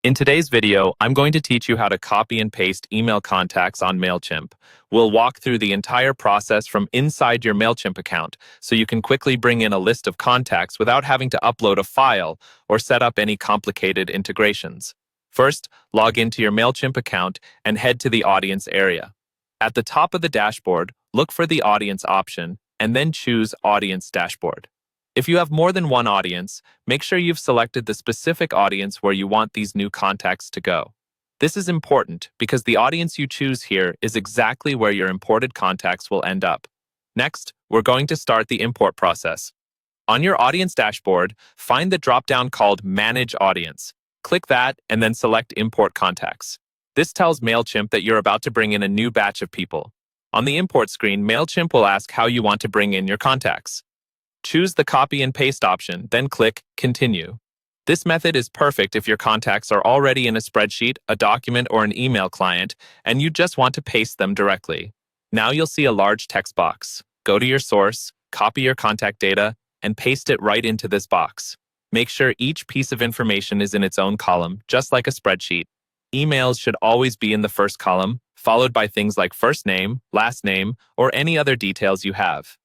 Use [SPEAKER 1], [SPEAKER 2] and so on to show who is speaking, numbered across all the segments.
[SPEAKER 1] In today's video, I'm going to teach you how to copy and paste email contacts on Mailchimp. We'll walk through the entire process from inside your Mailchimp account, so you can quickly bring in a list of contacts without having to upload a file or set up any complicated integrations. First, log into your Mailchimp account and head to the audience area. At the top of the dashboard, look for the audience option and then choose Audience Dashboard. If you have more than one audience, make sure you've selected the specific audience where you want these new contacts to go. This is important because the audience you choose here is exactly where your imported contacts will end up. Next, we're going to start the import process. On your audience dashboard, find the drop-down called Manage Audience. Click that and then select Import Contacts. This tells Mailchimp that you're about to bring in a new batch of people. On the import screen, Mailchimp will ask how you want to bring in your contacts. Choose the copy and paste option, then click Continue. This method is perfect if your contacts are already in a spreadsheet, a document, or an email client, and you just want to paste them directly. Now you'll see a large text box. Go to your source, copy your contact data, and paste it right into this box. Make sure each piece of information is in its own column, just like a spreadsheet. Emails should always be in the first column, followed by things like first name, last name, or any other details you have.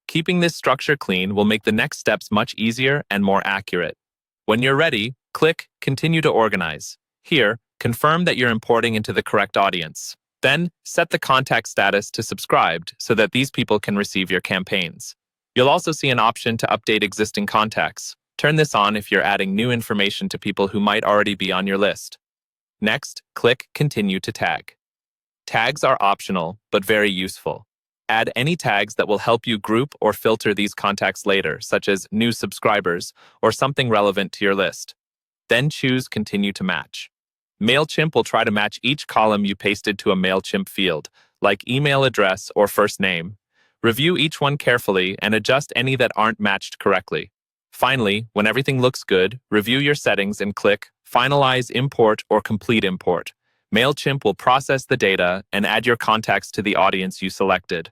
[SPEAKER 1] Keeping this structure clean will make the next steps much easier and more accurate. When you're ready, click Continue to Organize. Here, confirm that you're importing into the correct audience. Then, set the contact status to subscribed so that these people can receive your campaigns. You'll also see an option to update existing contacts. Turn this on if you're adding new information to people who might already be on your list. Next, click Continue to Tag. Tags are optional, but very useful. Add any tags that will help you group or filter these contacts later, such as new subscribers or something relevant to your list. Then choose Continue to Match. Mailchimp will try to match each column you pasted to a Mailchimp field, like email address or first name. Review each one carefully and adjust any that aren't matched correctly. Finally, when everything looks good, review your settings and click Finalize Import or Complete Import. Mailchimp will process the data and add your contacts to the audience you selected.